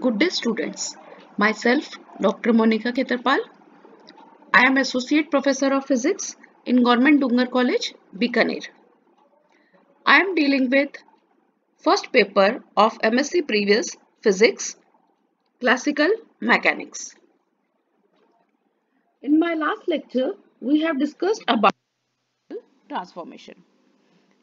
Good day students. Myself Dr. Monica Khetarpal. I am Associate Professor of Physics in Government Dungar College, Bikaner. I am dealing with first paper of MSc Previous Physics, Classical Mechanics. In my last lecture, we have discussed about transformation.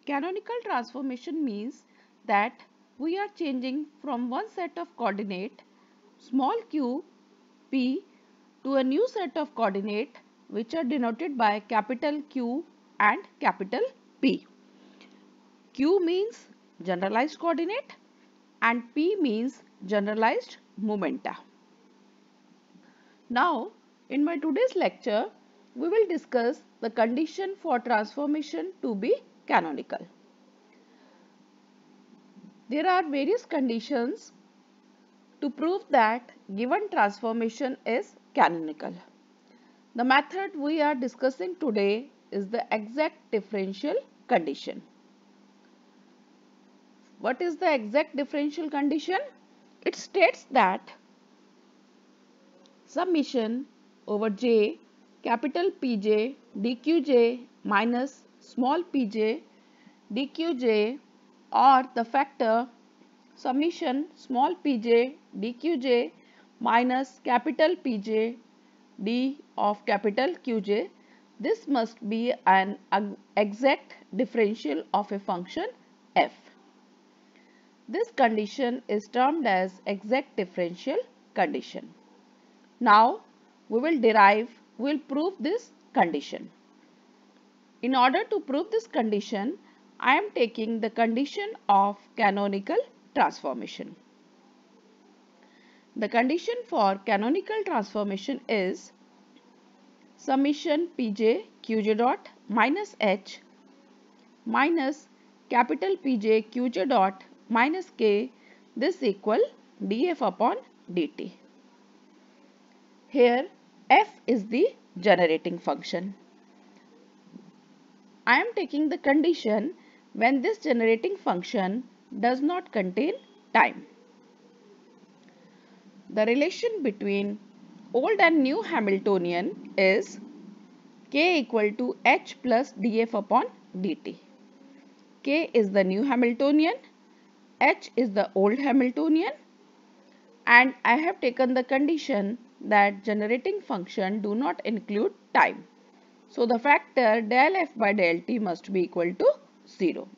Canonical transformation means that we are changing from one set of coordinate small q p to a new set of coordinate which are denoted by capital Q and capital P. Q means generalized coordinate and P means generalized momenta. Now, in my today's lecture, we will discuss the condition for transformation to be canonical. There are various conditions to prove that given transformation is canonical. The method we are discussing today is the exact differential condition. What is the exact differential condition? It states that summation over j capital Pj dqj minus small pj dqj or the factor summation small pj dqj minus capital Pj d of capital Qj. This must be an exact differential of a function f. This condition is termed as exact differential condition. Now we will prove this condition. In order to prove this condition, I am taking the condition of canonical transformation. The condition for canonical transformation is summation Pj Qj dot minus h minus capital Pj Qj dot minus k, this equal df upon dt. Here f is the generating function. I am taking the condition when this generating function does not contain time. The relation between old and new Hamiltonian is k equal to h plus df upon dt. K is the new Hamiltonian, h is the old Hamiltonian, and I have taken the condition that generating function do not include time. So the factor del f by del t must be equal to 0.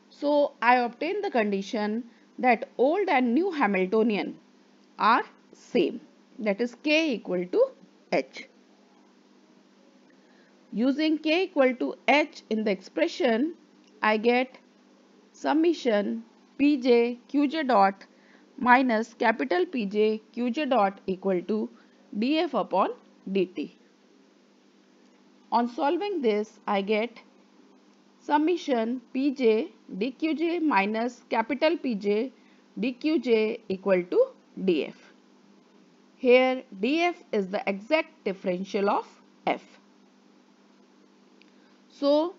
So I obtain the condition that old and new Hamiltonian are same, that is k equal to h. Using k equal to h in the expression, I get summation Pj Qj dot minus capital Pj Qj dot equal to df upon dt. On solving this, I get summation Pj dqj minus capital Pj dqj equal to df. Here df is the exact differential of f. So,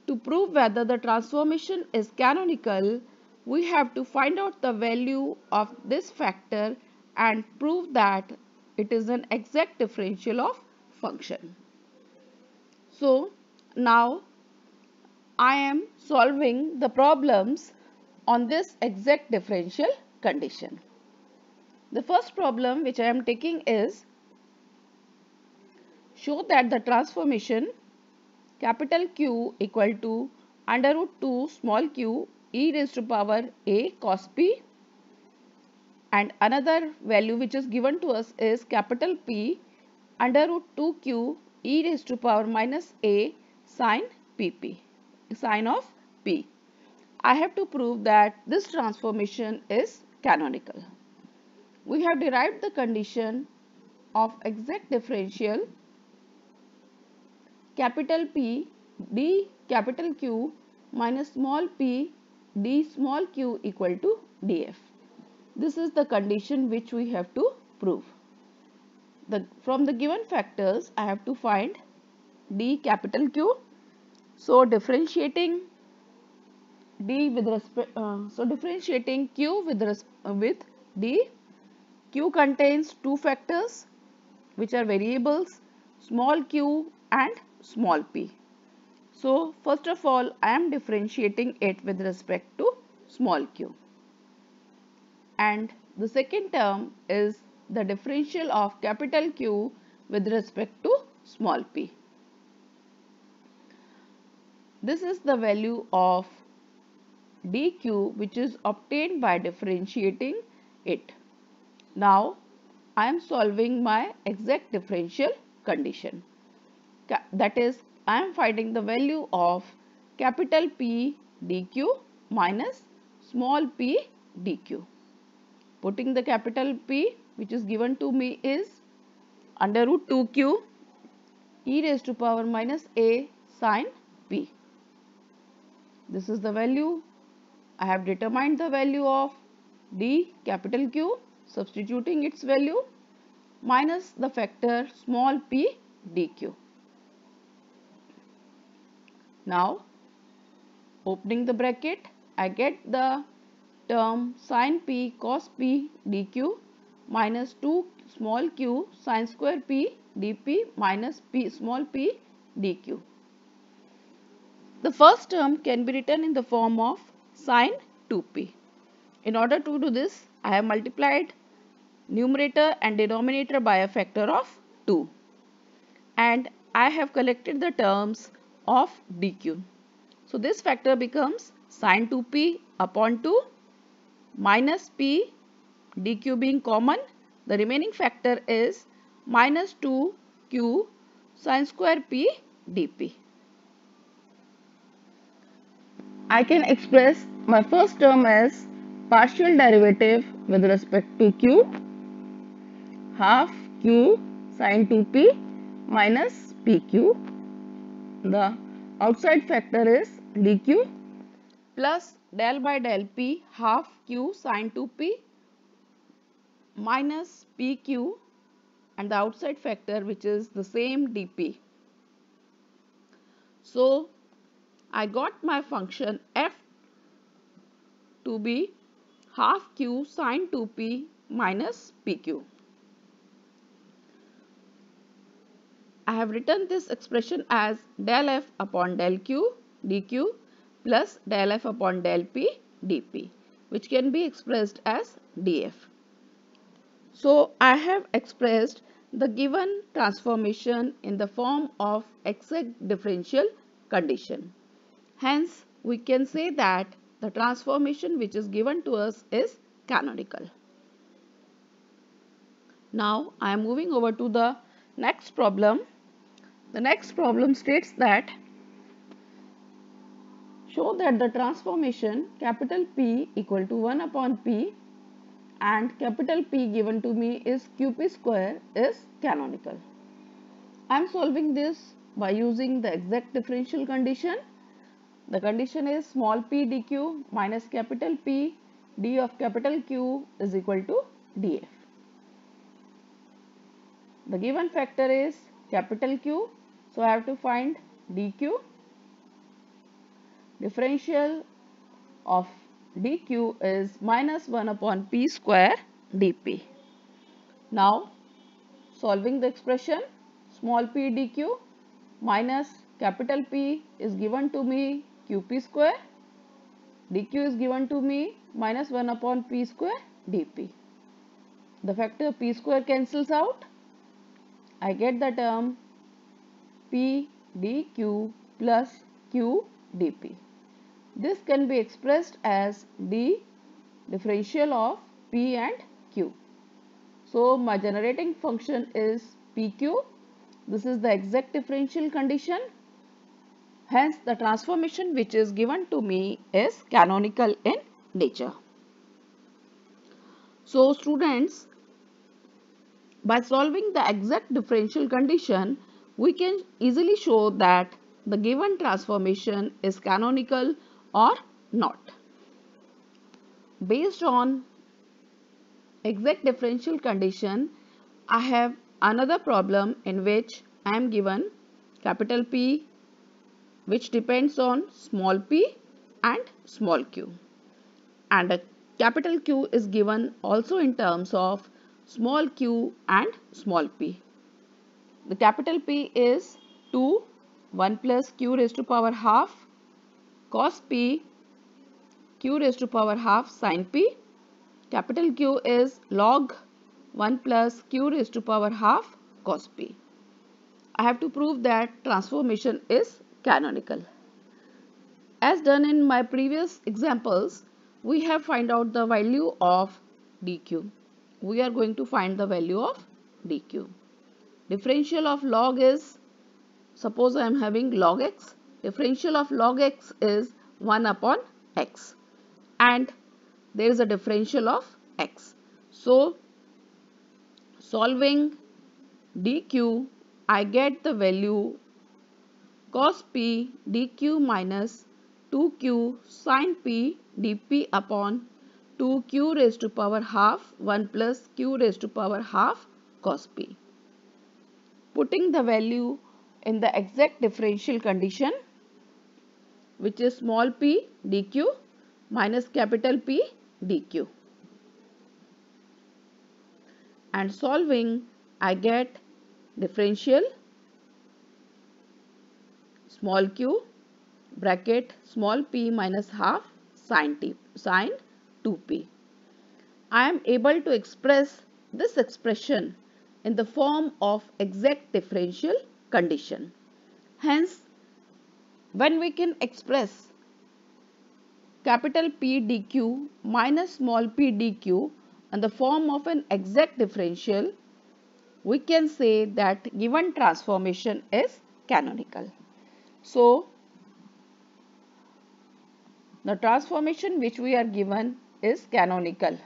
to prove whether the transformation is canonical, we have to find out the value of this factor and prove that it is an exact differential of function. So, now I am solving the problems on this exact differential condition. The first problem which I am taking is show that the transformation capital Q equal to under root 2 small q e raised to power a cos p, and another value which is given to us is capital P under root 2q e raised to power minus a sin pp, sin of p. I have to prove that this transformation is canonical. We have derived the condition of exact differential capital P d capital Q minus small p d small q equal to df. This is the condition which we have to prove. From the given factors, I have to find d capital Q. So differentiating d with differentiating q with d, Q contains two factors which are variables, small q and small p. So first of all, I am differentiating it with respect to small q. And the second term is the differential of capital Q with respect to small p. This is the value of dq which is obtained by differentiating it. Now I am solving my exact differential condition. That is, I am finding the value of capital P dq minus small p dq. Putting the capital P which is given to me is under root 2q e raised to power minus a sin p. This is the value. I have determined the value of d capital Q, substituting its value, minus the factor small p dq. Now opening the bracket, I get the term sin p cos p dq minus 2 small q sin square p dp minus p small p dq. The first term can be written in the form of sin 2p. In order to do this, I have multiplied numerator and denominator by a factor of 2. And I have collected the terms of dq. So this factor becomes sin 2p upon 2 minus p dq being common. The remaining factor is minus 2q sin square p dp. I can express my first term as partial derivative with respect to q, half q sin 2p minus pq. The outside factor is dq plus del by del p half q sin 2p minus pq and the outside factor which is the same dp. So I got my function f to be half q sin 2p minus pq. I have written this expression as del f upon del q dq plus del f upon del p dp, which can be expressed as df. So I have expressed the given transformation in the form of exact differential condition. Hence, we can say that the transformation which is given to us is canonical. Now, I am moving over to the next problem. The next problem states that show that the transformation capital P equal to 1 upon P and capital P given to me is QP square is canonical. I am solving this by using the exact differential condition. The condition is small p dq minus capital P d of capital Q is equal to df. The given factor is capital Q, so I have to find dq. Differential of dq is minus 1 upon p square dp. Now solving the expression, small p dq minus capital P is given to me qp square, dq is given to me minus 1 upon p square dp. The factor p square cancels out. I get the term p dq plus q dp. This can be expressed as d differential of p and q. So my generating function is pq. This is the exact differential condition. Hence, the transformation which is given to me is canonical in nature. So students, by solving the exact differential condition, we can easily show that the given transformation is canonical or not. Based on exact differential condition, I have another problem in which I am given capital P which depends on small p and small q, and a capital Q is given also in terms of small q and small p. The capital P is 2, 1 plus q raised to power half cos p, q raised to power half sin p. Capital Q is log 1 plus q raised to power half cos p. I have to prove that transformation is canonical. As done in my previous examples, we have find out the value of dq. We are going to find the value of dq. Differential of log is, suppose I am having log x. Differential of log x is 1 upon x. And there is a differential of x. So, solving dq, I get the value cos p dq minus 2q sin p dp upon 2q raised to power half 1 plus q raised to power half cos p. Putting the value in the exact differential condition, which is small p dq minus capital P dq, and solving, I get differential small q bracket small p minus half sin 2p. I am able to express this expression in the form of exact differential condition. Hence, when we can express capital P dq minus small p dq in the form of an exact differential, we can say that given transformation is canonical. So, the transformation which we are given is canonical.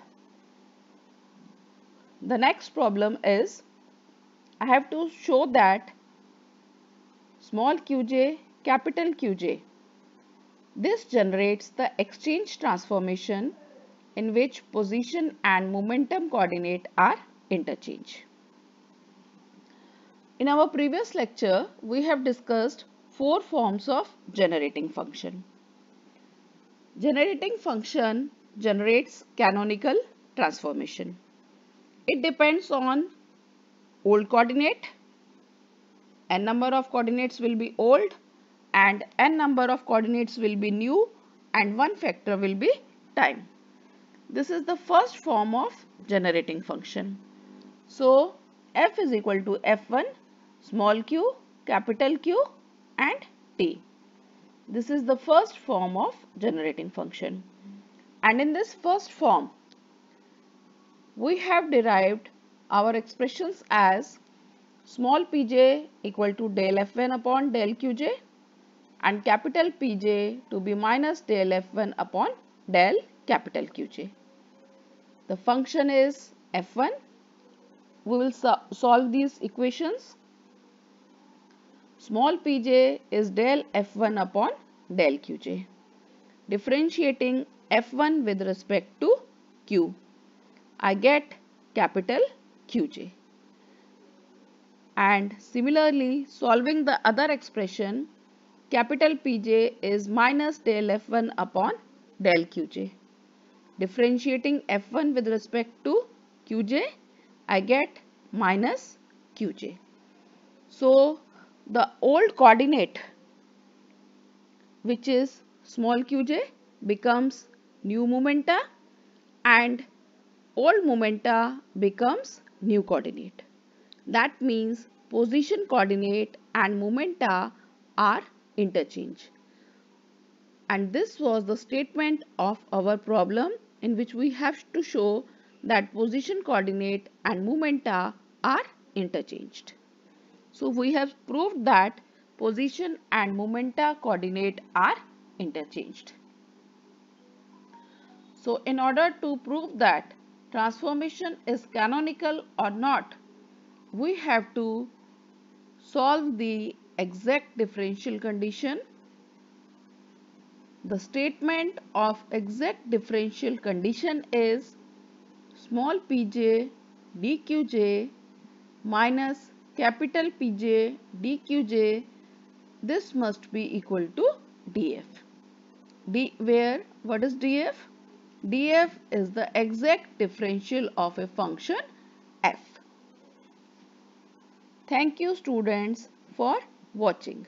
The next problem is, I have to show that small qj, capital Qj. This generates the exchange transformation in which position and momentum coordinate are interchanged. In our previous lecture, we have discussed 4 forms of generating function. Generating function generates canonical transformation. It depends on old coordinate, n number of coordinates will be old and n number of coordinates will be new and one factor will be time. This is the first form of generating function. So, f is equal to f1, small q, capital Q and t. This is the first form of generating function. And in this first form, we have derived our expressions as small pj equal to del f1 upon del qj and capital Pj to be minus del f1 upon del capital Qj. The function is f1. We will solve these equations. Small pj is del f1 upon del qj. Differentiating f1 with respect to q, I get capital Qj. And similarly, solving the other expression, capital Pj is minus del f1 upon del qj. Differentiating f1 with respect to qj, I get minus qj. So, the old coordinate, which is small qj, becomes new momenta and old momenta becomes new coordinate. That means position coordinate and momenta are interchanged. And this was the statement of our problem, in which we have to show that position coordinate and momenta are interchanged. So we have proved that position and momenta coordinate are interchanged. So in order to prove that transformation is canonical or not, we have to solve the exact differential condition. The statement of exact differential condition is small pj dqj minus capital Pj dqj. This must be equal to df. What is df? df is the exact differential of a function F. Thank you students for watching.